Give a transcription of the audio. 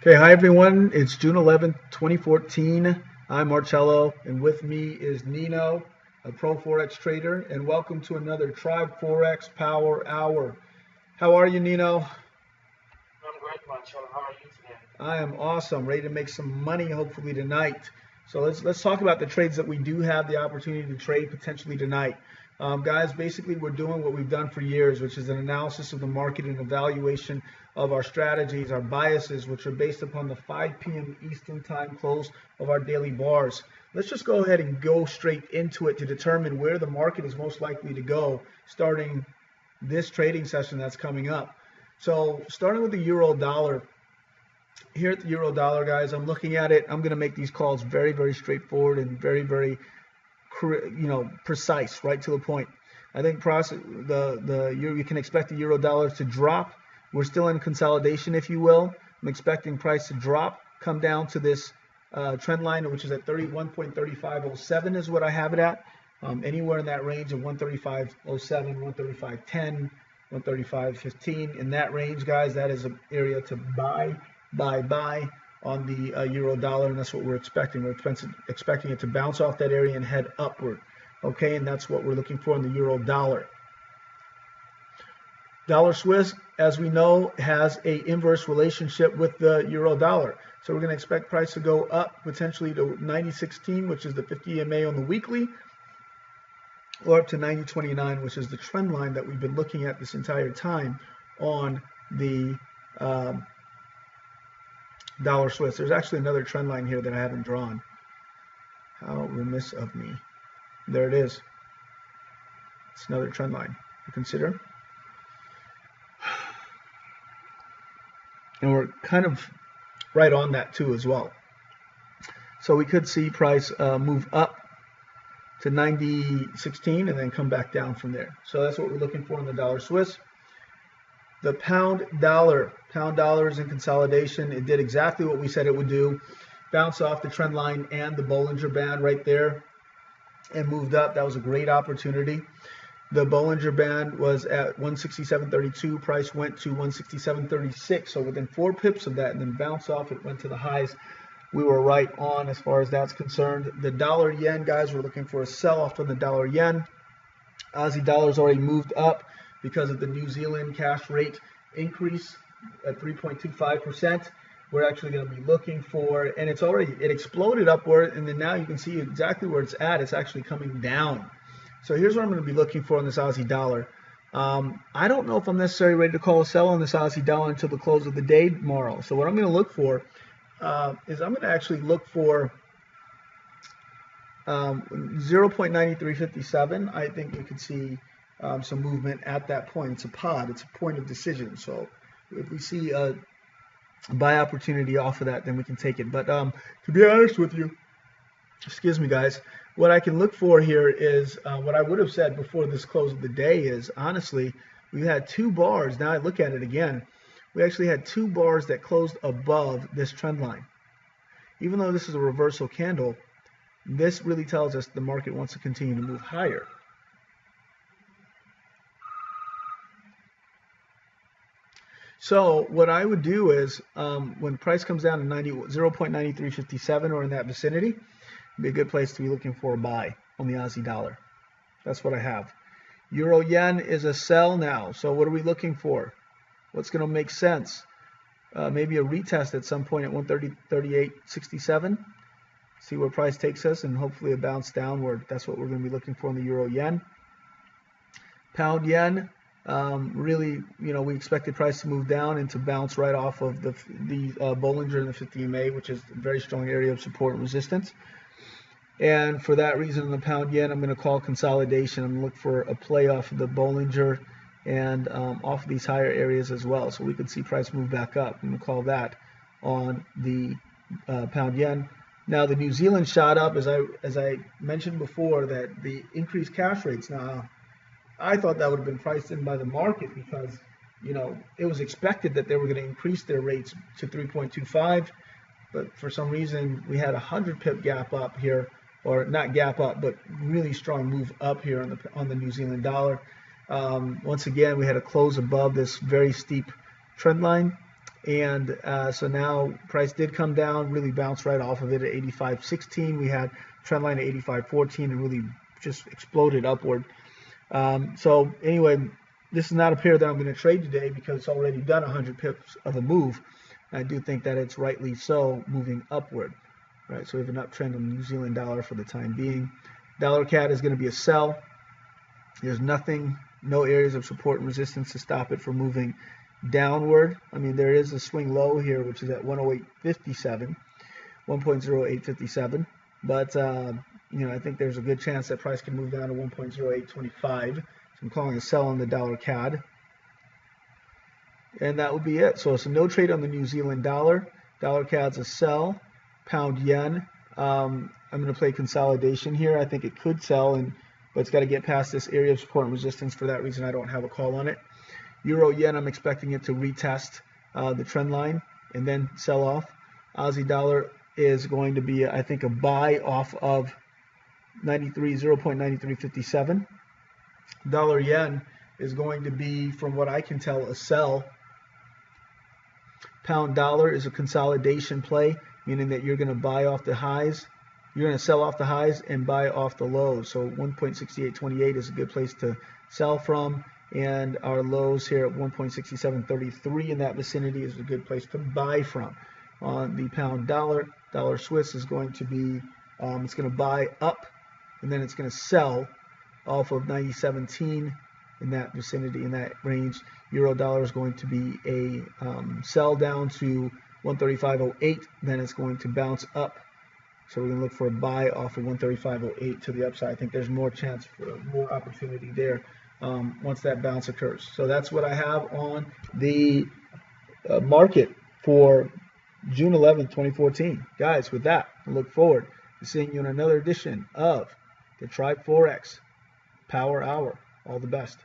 Okay, hi everyone. It's June 11th, 2014. I'm Marcello, and with me is Nino, a pro Forex trader, and welcome to another Tribe Forex Power Hour. How are you, Nino? I'm great, Marcello. How are you today? I am awesome, ready to make some money hopefully tonight. So let's talk about the trades that we do have the opportunity to trade potentially tonight. Guys, basically we're doing what we've done for years, which is an analysis of the market and evaluation of our strategies, our biases, which are based upon the 5 p.m. Eastern time close of our daily bars. Let's just go ahead and go straight into it to determine where the market is most likely to go starting this trading session that's coming up. So starting with the euro dollar, here at the euro dollar, guys, I'm looking at it. I'm going to make these calls very, very straightforward and very, very, precise, right to the point. I think you can expect the euro dollar to drop. We're still in consolidation, if you will. I'm expecting price to drop, come down to this trend line, which is at 31.3507 is what I have it at. Anywhere in that range of 135.07, 135.10, 135.15. In that range, guys, that is an area to buy on the euro dollar, and that's what we're expecting. We're expecting it to bounce off that area and head upward. Okay, and that's what we're looking for in the euro dollar. Dollar Swiss, as we know, has a inverse relationship with the euro dollar. So we're going to expect price to go up potentially to 90.16, which is the 50 EMA on the weekly, or up to 90.29, which is the trend line that we've been looking at this entire time on the Dollar Swiss. There's actually another trend line here that I haven't drawn. How remiss of me. There it is. It's another trend line to consider. And we're kind of right on that too as well. So we could see price move up to 90.16 and then come back down from there. So that's what we're looking for in the Dollar Swiss. The pound dollar is in consolidation. It did exactly what we said it would do. Bounce off the trend line and the Bollinger Band right there and moved up. That was a great opportunity. The Bollinger Band was at 167.32. Price went to 167.36. So within 4 pips of that and then bounce off, it went to the highs. We were right on as far as that's concerned. The dollar yen, guys, we're looking for a sell-off on the dollar yen. Aussie dollar's already moved up because of the New Zealand cash rate increase at 3.25%. We're actually going to be looking for, and it exploded upward, and then now you can see exactly where it's at. It's actually coming down. So here's what I'm going to be looking for on this Aussie dollar. I don't know if I'm necessarily ready to call a sell on this Aussie dollar until the close of the day tomorrow. So what I'm going to look for is I'm going to actually look for 0.9357. I think you could see some movement at that point. It's a pod. It's a point of decision. So if we see a buy opportunity off of that, then we can take it. But to be honest with you, excuse me, guys, what I can look for here is what I would have said before this close of the day is, honestly, we had 2 bars. Now I look at it again. We actually had 2 bars that closed above this trend line. Even though this is a reversal candle, this really tells us the market wants to continue to move higher. So what I would do is when price comes down to 0.9357 or in that vicinity, it'd be a good place to be looking for a buy on the Aussie dollar. That's what I have. Euro yen is a sell now. So what are we looking for? What's going to make sense? Maybe a retest at some point at 130.3867. See where price takes us, and hopefully a bounce downward. That's what we're going to be looking for in the euro yen. Pound yen. Really, we expected price to move down and to bounce right off of the Bollinger and the 50 EMA, which is a very strong area of support and resistance. And for that reason, in the pound yen, I'm going to call consolidation. I'm going to look for a play off of the Bollinger and off of these higher areas as well. So we could see price move back up. I'm going to call that on the pound yen. Now the New Zealand shot up, as I mentioned before, that the increased cash rates. Now, I thought that would have been priced in by the market because, it was expected that they were going to increase their rates to 3.25, but for some reason we had a 100 pip gap up here, or not gap up, but really strong move up here on the New Zealand dollar. Once again, we had a close above this very steep trend line, And so now price did come down, really bounced right off of it at 85.16. We had trend line at 85.14 and really just exploded upward. So anyway, this is not a pair that I'm going to trade today because it's already done 100 pips of a move. I do think that it's rightly so moving upward. Right, so we have an uptrend on the New Zealand dollar for the time being. Dollar CAD is going to be a sell. There's nothing, no areas of support and resistance to stop it from moving downward. I mean, there is a swing low here, which is at 108.57, 1.0857. But, I think there's a good chance that price can move down to 1.0825. So I'm calling a sell on the dollar CAD. And that would be it. So it's a no trade on the New Zealand dollar. Dollar CAD's a sell. Pound yen. I'm going to play consolidation here. I think it could sell, but it's got to get past this area of support and resistance. For that reason, I don't have a call on it. Euro yen, I'm expecting it to retest the trend line and then sell off. Aussie dollar is going to be, I think, a buy off of 0.9357. Dollar yen is going to be, from what I can tell, a sell. Pound dollar is a consolidation play, meaning that you're going to buy off the highs. You're going to sell off the highs and buy off the lows. So 1.6828 is a good place to sell from. And our lows here at 1.6733 in that vicinity is a good place to buy from. On the pound dollar, dollar Swiss is going to be, it's going to buy up and then it's going to sell off of 90.17 in that vicinity, in that range. Euro dollar is going to be a sell down to 135.08, then it's going to bounce up. So we're going to look for a buy off of 135.08 to the upside. I think there's more chance for more opportunity there once that bounce occurs. So that's what I have on the market for June 11th, 2014. Guys, with that, I look forward to seeing you in another edition of the Forex Power Hour. All the best.